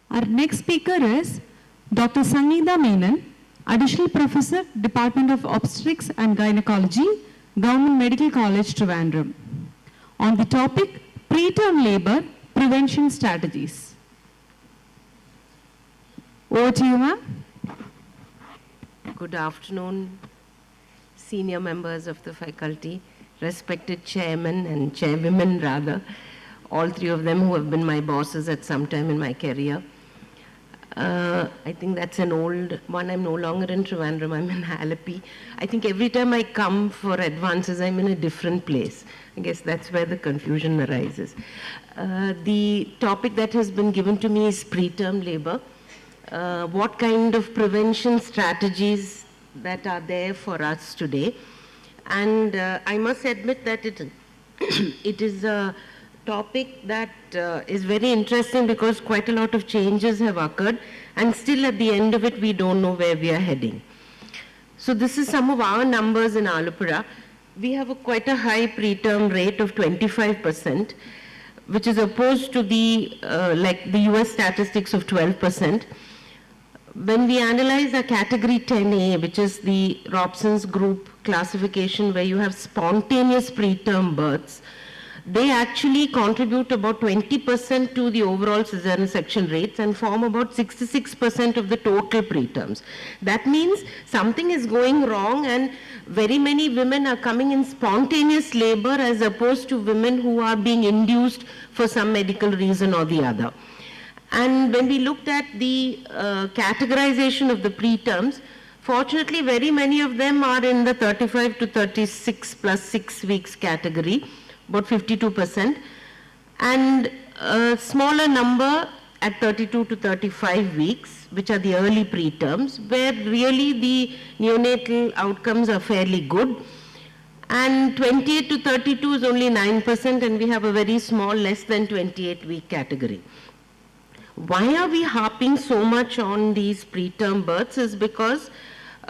Our next speaker is Dr. Sangeeta Menon, Additional Professor, Department of Obstetrics and Gynecology, Government Medical College, Trivandrum, on the topic Preterm Labor Prevention Strategies. Over to you, ma'am. Good afternoon, senior members of the faculty, respected chairmen and chairwomen rather, all three of them who have been my bosses at some time in my career. I think that's an old one. I'm no longer in Trivandrum, I'm in Alleppey. I think every time I come for advances, I'm in a different place. I guess that's where the confusion arises. The topic that has been given to me is preterm labor. What kind of prevention strategies that are there for us today. And I must admit that it is a topic that is very interesting because quite a lot of changes have occurred and still at the end of it we don't know where we are heading. So this is some of our numbers in Alappuzha. We have quite a high preterm rate of 25%, which is opposed to the like the US statistics of 12%. When we analyze a category 10A, which is the Robson's group classification where you have spontaneous preterm births, they actually contribute about 20% to the overall cesarean section rates and form about 66% of the total preterms. That means something is going wrong and very many women are coming in spontaneous labor as opposed to women who are being induced for some medical reason or the other. And when we looked at the categorization of the preterms, fortunately very many of them are in the 35 to 36 plus 6 weeks category, about 52%, and a smaller number at 32 to 35 weeks, which are the early preterms, where really the neonatal outcomes are fairly good. And 28 to 32 is only 9%, and we have a very small, less than 28 week category. Why are we harping so much on these preterm births is because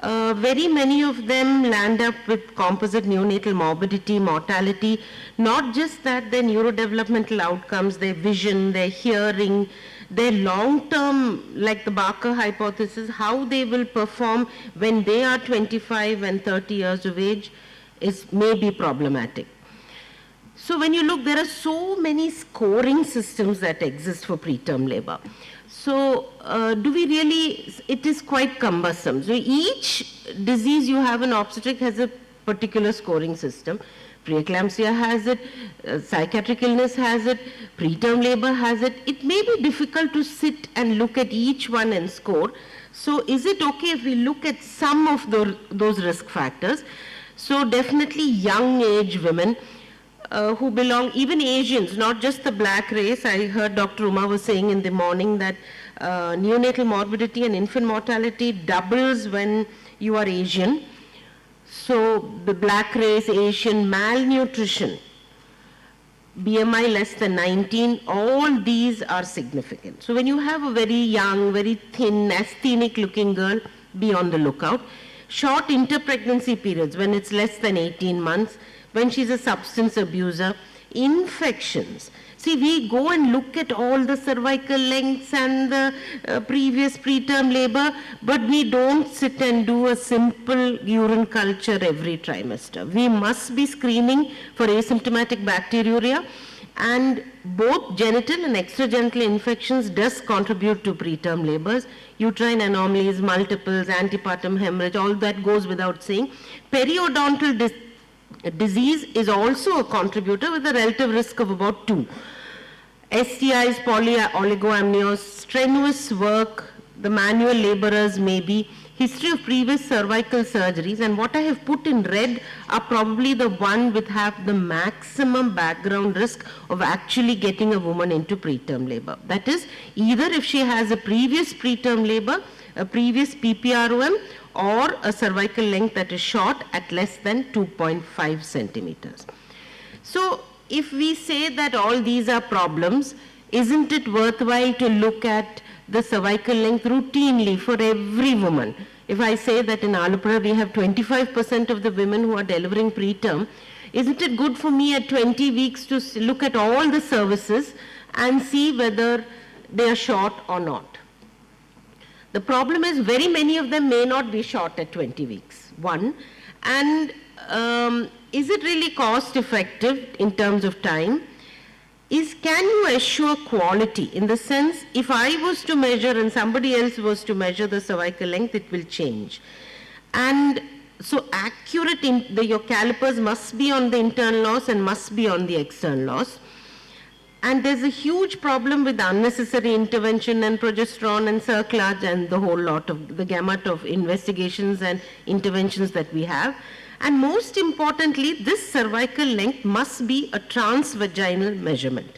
very many of them land up with composite neonatal morbidity, mortality, not just that, their neurodevelopmental outcomes, their vision, their hearing, their long-term, like the Barker hypothesis, how they will perform when they are 25 and 30 years of age may be problematic. So when you look, there are so many scoring systems that exist for preterm labor. So do we really, it is quite cumbersome. So each disease you have in obstetric has a particular scoring system. Preeclampsia has it, psychiatric illness has it, preterm labor has it. It may be difficult to sit and look at each one and score. So is it okay if we look at some of those risk factors? So definitely young age women, who belong, even Asians, not just the black race. I heard Dr. Uma was saying in the morning that neonatal morbidity and infant mortality doubles when you are Asian. So the black race, Asian, malnutrition, BMI less than 19, all these are significant. So when you have a very young, very thin, asthenic looking girl, be on the lookout. Short interpregnancy periods, when it's less than 18 months, when she's a substance abuser, infections. See, we go and look at all the cervical lengths and the previous preterm labor, but we don't sit and do a simple urine culture every trimester. We must be screening for asymptomatic bacteriuria, and both genital and extragenital infections does contribute to preterm labors. Uterine anomalies, multiples, antepartum hemorrhage, all that goes without saying. Periodontal disease is also a contributor with a relative risk of about 2. STIs, polyoligomnios, strenuous work, the manual laborers maybe, history of previous cervical surgeries, and what I have put in red are probably the one with have the maximum background risk of actually getting a woman into preterm labor. That is, either if she has a previous preterm labor, a previous PPROM, or a cervical length that is short at less than 2.5 centimeters. So if we say that all these are problems, isn't it worthwhile to look at the cervical length routinely for every woman? If I say that in Alappuzha we have 25% of the women who are delivering preterm, isn't it good for me at 20 weeks to look at all the services and see whether they are short or not. The problem is very many of them may not be short at 20 weeks, one. And is it really cost effective in terms of time? Can you assure quality in the sense, if I was to measure and somebody else was to measure the cervical length, it will change. And so accurate, your calipers must be on the internal loss and must be on the external loss. And there's a huge problem with unnecessary intervention and progesterone and cerclage and the whole lot of the gamut of investigations and interventions that we have. And most importantly, this cervical length must be a transvaginal measurement.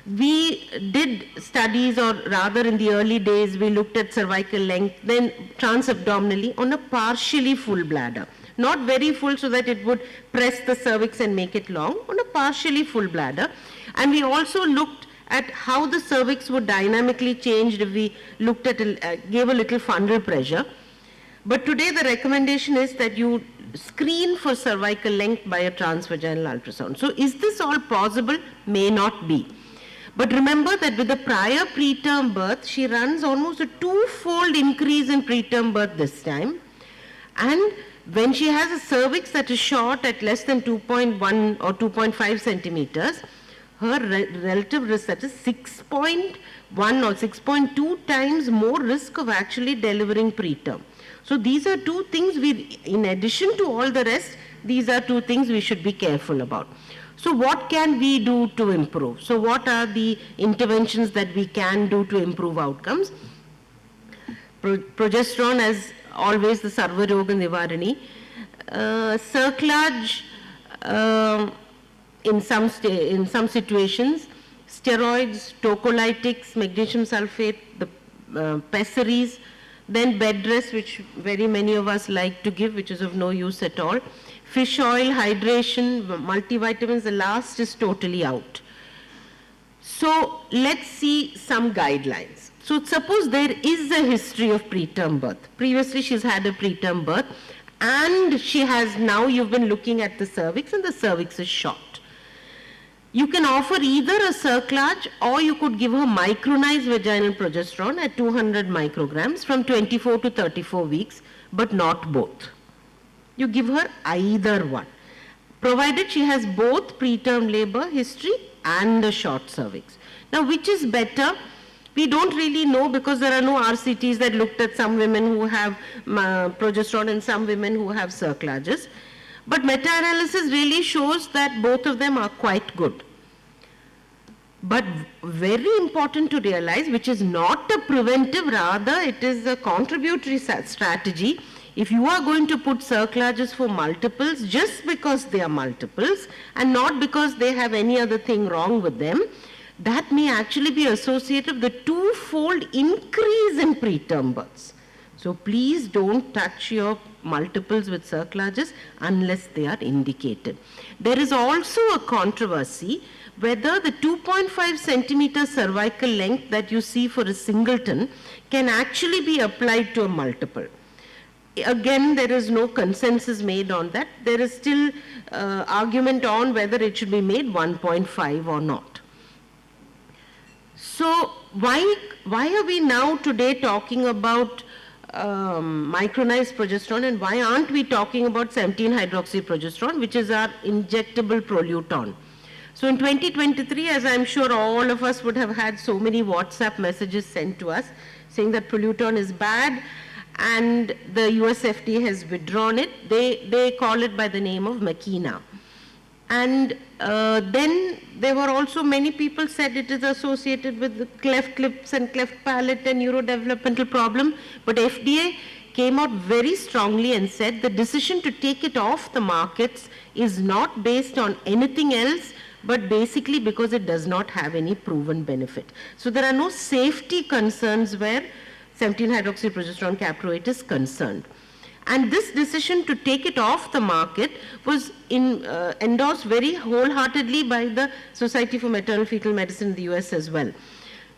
We did studies, or rather in the early days, we looked at cervical length, then transabdominally on a partially full bladder. Not very full so that it would press the cervix and make it long, on a partially full bladder. And we also looked at how the cervix would dynamically change if we looked at, gave a little fundal pressure. But today the recommendation is that you screen for cervical length by a transvaginal ultrasound. So is this all possible? May not be. But remember that with the prior preterm birth, she runs almost a two-fold increase in preterm birth this time. And when she has a cervix that is short at less than 2.1 or 2.5 centimeters, her relative risk, that is 6.1 or 6.2 times more risk of actually delivering preterm. So these are two things in addition to all the rest, these are two things we should be careful about. So what can we do to improve? So what are the interventions that we can do to improve outcomes? Progesterone, as always, the Sarva Roga Nivarani. Cerclage, in some situations, steroids, tocolytics, magnesium sulfate, the pessaries, then bed rest, which very many of us like to give, which is of no use at all. Fish oil, hydration, multivitamins, the last is totally out. So let's see some guidelines. So suppose there is a history of preterm birth. Previously she's had a preterm birth and she has now, you've been looking at the cervix and the cervix is short. You can offer either a cerclage or you could give her micronized vaginal progesterone at 200 micrograms from 24 to 34 weeks, but not both. You give her either one, provided she has both preterm labor history and a short cervix. Now, which is better? We don't really know because there are no RCTs that looked at some women who have progesterone and some women who have cerclages. But meta-analysis really shows that both of them are quite good. But very important to realize, which is not a preventive, rather it is a contributory strategy. If you are going to put cerclages for multiples just because they are multiples and not because they have any other thing wrong with them, that may actually be associated with a two-fold increase in preterm births. So please don't touch your multiples with cerclages unless they are indicated. There is also a controversy whether the 2.5 centimeter cervical length that you see for a singleton can actually be applied to a multiple. Again, there is no consensus made on that. There is still argument on whether it should be made 1.5 or not. So why are we now today talking about micronized progesterone, and why aren't we talking about 17-hydroxyprogesterone, which is our injectable Proluton? So in 2023, as I'm sure all of us would have had so many WhatsApp messages sent to us saying that Proluton is bad and the US FDA has withdrawn it. They call it by the name of Makena. And then there were also many people said it is associated with the cleft lips and cleft palate and neurodevelopmental problem. But FDA came out very strongly and said the decision to take it off the markets is not based on anything else, but basically because it does not have any proven benefit. So there are no safety concerns where 17-hydroxyprogesterone caproate is concerned. And this decision to take it off the market was endorsed very wholeheartedly by the Society for Maternal Fetal Medicine in the US as well.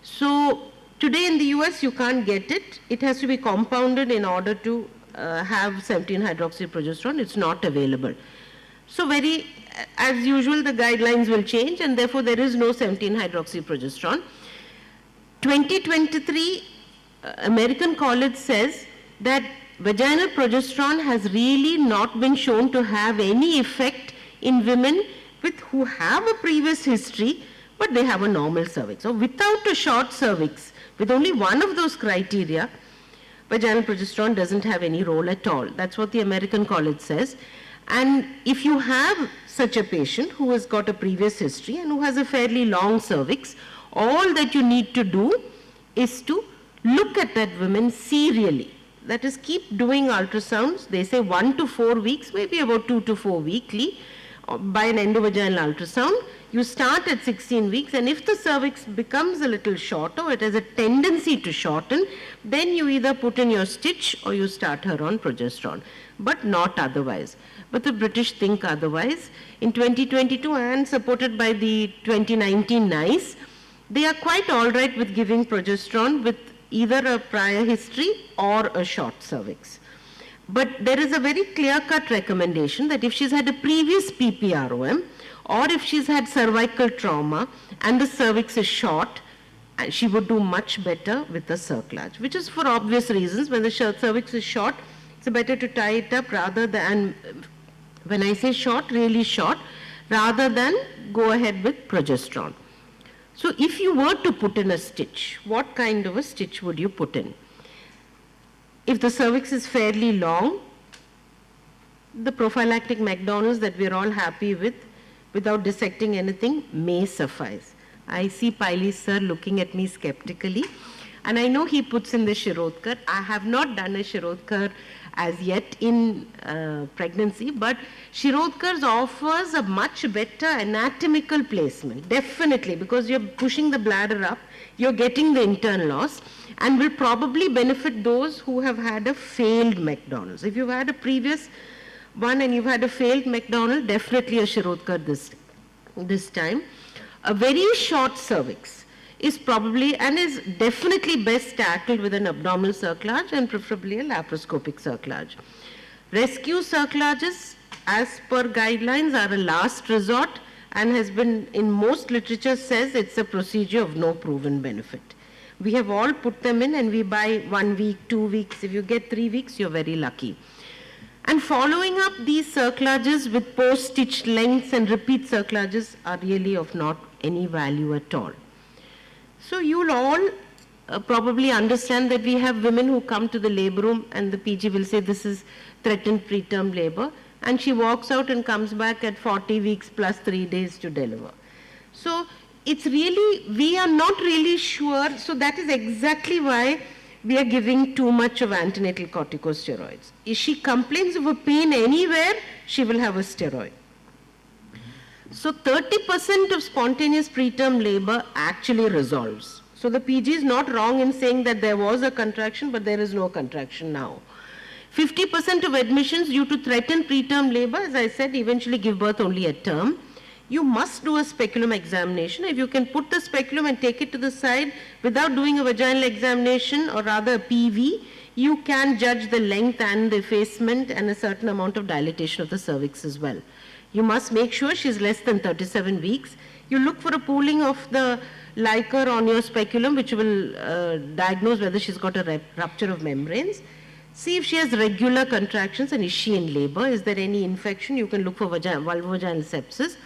So today in the US you can't get it. It has to be compounded in order to have 17-hydroxyprogesterone. It's not available. So as usual, the guidelines will change and therefore there is no 17-hydroxyprogesterone. 2023 American College says that vaginal progesterone has really not been shown to have any effect in women who have a previous history, but they have a normal cervix. So without a short cervix, with only one of those criteria, vaginal progesterone doesn't have any role at all. That's what the American College says. And if you have such a patient who has got a previous history and who has a fairly long cervix, all that you need to do is to look at that woman serially. That is, keep doing ultrasounds. They say 1 to 4 weeks, maybe about 2 to 4 weekly, by an endovaginal ultrasound. You start at 16 weeks, and if the cervix becomes a little shorter, it has a tendency to shorten, then you either put in your stitch or you start her on progesterone, but not otherwise. But the British think otherwise. In 2022, and supported by the 2019 NICE, they are quite all right with giving progesterone with either a prior history or a short cervix. But there is a very clear-cut recommendation that if she's had a previous PPROM, or if she's had cervical trauma and the cervix is short, she would do much better with the cerclage, which is for obvious reasons. When the cervix is short, it's better to tie it up rather than, when I say short, really short, rather than go ahead with progesterone. So if you were to put in a stitch, what kind of a stitch would you put in? If the cervix is fairly long, the prophylactic McDonald's that we're all happy with, without dissecting anything, may suffice. I see Piley sir looking at me skeptically, and I know he puts in the Shirodkar. I have not done a Shirodkar as yet in pregnancy, but Shirodkar offers a much better anatomical placement, definitely, because you're pushing the bladder up, you're getting the intern loss, and will probably benefit those who have had a failed McDonald's. If you've had a previous one and you've had a failed McDonald, definitely a Shirodkar this time. A very short cervix is probably and is definitely best tackled with an abdominal cerclage and preferably a laparoscopic cerclage. Rescue cerclages, as per guidelines, are a last resort and has been, in most literature, says it's a procedure of no proven benefit. We have all put them in and we buy 1 week, 2 weeks. If you get 3 weeks, you're very lucky. And following up these cerclages with post-stitch lengths and repeat cerclages are really of not any value at all. So you'll all probably understand that we have women who come to the labor room and the PG will say this is threatened preterm labor, and she walks out and comes back at 40 weeks plus 3 days to deliver. So it's really, we are not really sure, so that is exactly why we are giving too much of antenatal corticosteroids. If she complains of a pain anywhere, she will have a steroid. So 30% of spontaneous preterm labor actually resolves. So the PG is not wrong in saying that there was a contraction, but there is no contraction now. 50% of admissions due to threatened preterm labor, as I said, eventually give birth only at term. You must do a speculum examination. If you can put the speculum and take it to the side without doing a vaginal examination, or rather a PV, you can judge the length and the effacement and a certain amount of dilatation of the cervix as well. You must make sure she's less than 37 weeks. You look for a pooling of the liquor on your speculum, which will diagnose whether she's got a rupture of membranes. See if she has regular contractions and is she in labor. Is there any infection? You can look for vulvovaginal sepsis.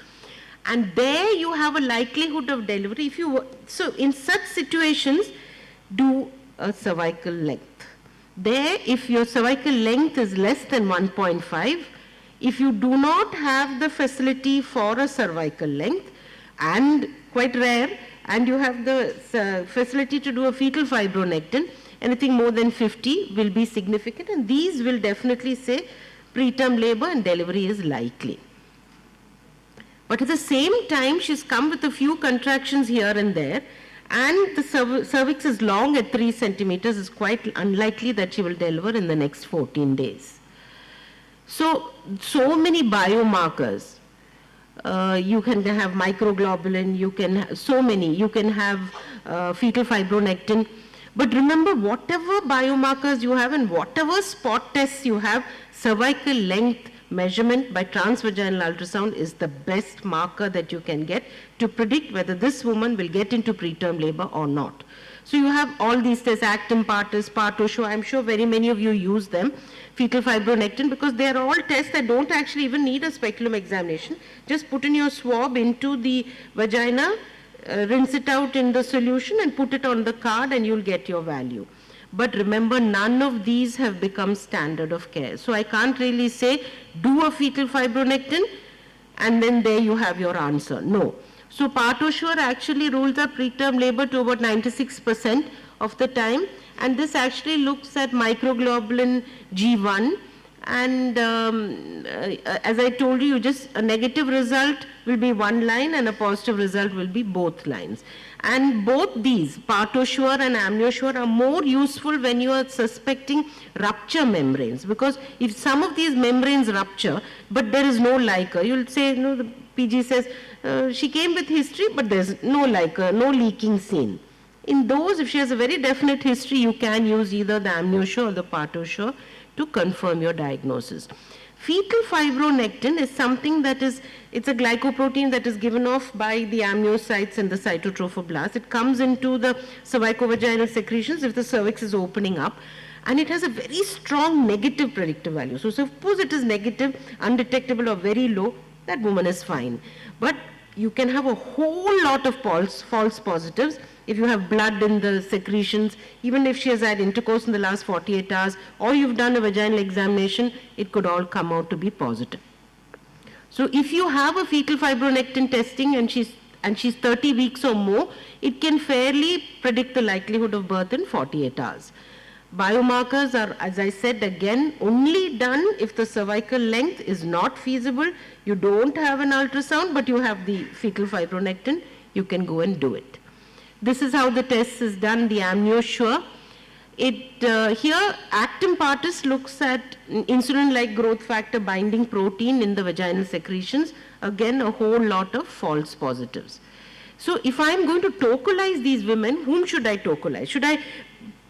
And there you have a likelihood of delivery. So in such situations, do a cervical length. There, if your cervical length is less than 1.5, if you do not have the facility for a cervical length, and quite rare, and you have the facility to do a fetal fibronectin, anything more than 50 will be significant, and these will definitely say preterm labor and delivery is likely. But at the same time, she's come with a few contractions here and there, and the cervix is long at 3 centimeters. It's quite unlikely that she will deliver in the next 14 days. So many biomarkers. You can have microglobulin, you can have fetal fibronectin. But remember, whatever biomarkers you have and whatever spot tests you have, cervical length measurement by transvaginal ultrasound is the best marker that you can get to predict whether this woman will get into preterm labor or not. So you have all these tests, Actin Partis, Partosho, I'm sure very many of you use them, fetal fibronectin, because they are all tests that don't actually even need a speculum examination. Just put in your swab into the vagina, rinse it out in the solution and put it on the card and you'll get your value. But remember, none of these have become standard of care. So I can't really say, do a fetal fibronectin and then there you have your answer. No. So Partosure actually rules out preterm labor to about 96% of the time, and this actually looks at microglobulin G1, and as I told you, just a negative result will be one line and a positive result will be both lines. And both these, Partosure and Amniosure, are more useful when you are suspecting rupture membranes, because if some of these membranes rupture but there is no liquor, you'll say, no, the PG says, she came with history but there's no liquor, no leaking seen. In those, if she has a very definite history, you can use either the Amniosure or the Partosure to confirm your diagnosis. Fetal fibronectin is something that is, it's a glycoprotein that is given off by the amniocytes and the cytotrophoblasts. It comes into the cervicovaginal secretions if the cervix is opening up, and it has a very strong negative predictive value. So suppose it is negative, undetectable or very low, that woman is fine. But you can have a whole lot of false positives if you have blood in the secretions, even if she has had intercourse in the last 48 hours, or you've done a vaginal examination, it could all come out to be positive. So if you have a fetal fibronectin testing and she's 30 weeks or more, it can fairly predict the likelihood of birth in 48 hours. Biomarkers are, as I said again, only done if the cervical length is not feasible. You don't have an ultrasound, but you have the fetal fibronectin, you can go and do it. This is how the test is done, the Amniosure. Here, Actin Partis looks at insulin-like growth factor binding protein in the vaginal secretions. Again, a whole lot of false positives. So if I'm going to tokalize these women, whom should I tokalize? Should I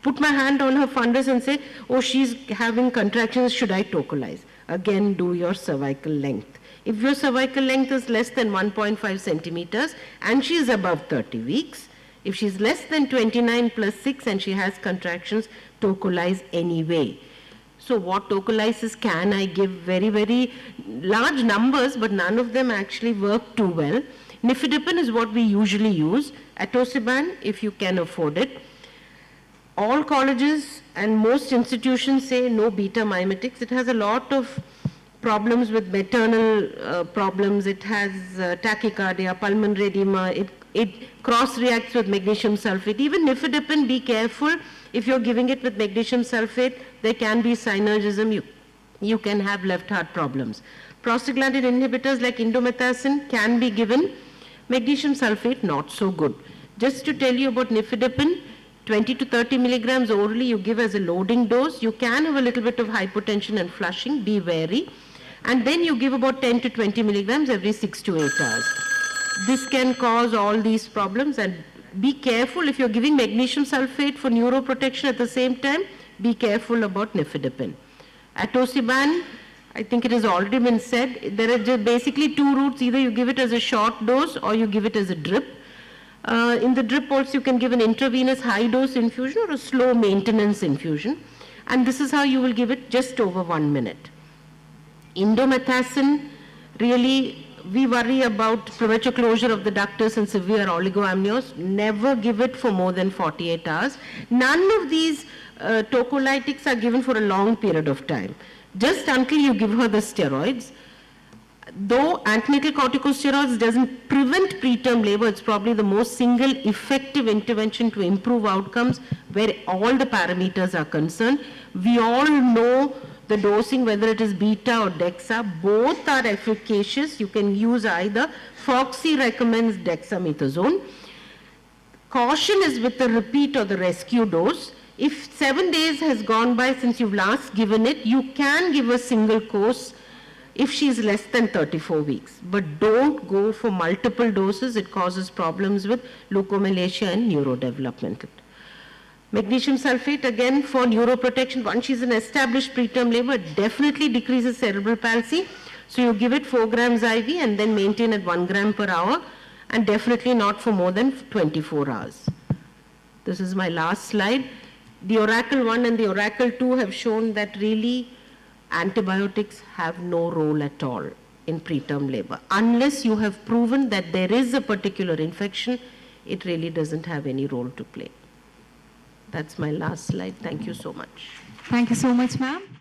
put my hand on her fundus and say, oh, she's having contractions, should I tokalize? Again, do your cervical length. If your cervical length is less than 1.5 centimeters and she is above 30 weeks, if she's less than 29 plus 6 and she has contractions, tokalize anyway. So what tokalysis can I give? Very, very large numbers, but none of them actually work too well. Nifedipine is what we usually use. Atosiban, if you can afford it. All colleges and most institutions say no beta mimetics. It has a lot of problems with maternal problems. It has tachycardia, pulmonary edema. It cross-reacts with magnesium sulfate. Even nifedipine, be careful. If you're giving it with magnesium sulfate, there can be synergism. You can have left heart problems. Prostaglandin inhibitors like indomethacin can be given. Magnesium sulfate, not so good. Just to tell you about nifedipine, 20 to 30 milligrams orally you give as a loading dose. You can have a little bit of hypotension and flushing, be wary. And then you give about 10 to 20 milligrams every 6 to 8 hours. This can cause all these problems, and be careful if you're giving magnesium sulfate for neuroprotection at the same time, be careful about nifedipine. Atosiban, I think it has already been said, there are just basically two routes, either you give it as a short dose or you give it as a drip. In the drip also you can give an intravenous high dose infusion or a slow maintenance infusion, and this is how you will give it, just over 1 minute. Indomethacin, really we worry about premature closure of the ductus and severe oligoamnios. Never give it for more than 48 hours. None of these tocolytics are given for a long period of time, just until you give her the steroids. Though antenatal corticosteroids doesn't prevent preterm labor, it's probably the most single effective intervention to improve outcomes where all the parameters are concerned. We all know the dosing, whether it is beta or dexa, both are efficacious. You can use either. Foxy recommends dexamethasone. Caution is with the repeat or the rescue dose. If 7 days has gone by since you've last given it, you can give a single course if she is less than 34 weeks. But don't go for multiple doses. It causes problems with leukomalacia and neurodevelopmental. Magnesium sulfate, again, for neuroprotection. Once she's in established preterm labor, it definitely decreases cerebral palsy. So you give it 4 grams IV and then maintain at 1 gram per hour, and definitely not for more than 24 hours. This is my last slide. The Oracle 1 and the Oracle 2 have shown that really antibiotics have no role at all in preterm labor. Unless you have proven that there is a particular infection, it really doesn't have any role to play. That's my last slide. Thank you so much. Thank you so much, ma'am.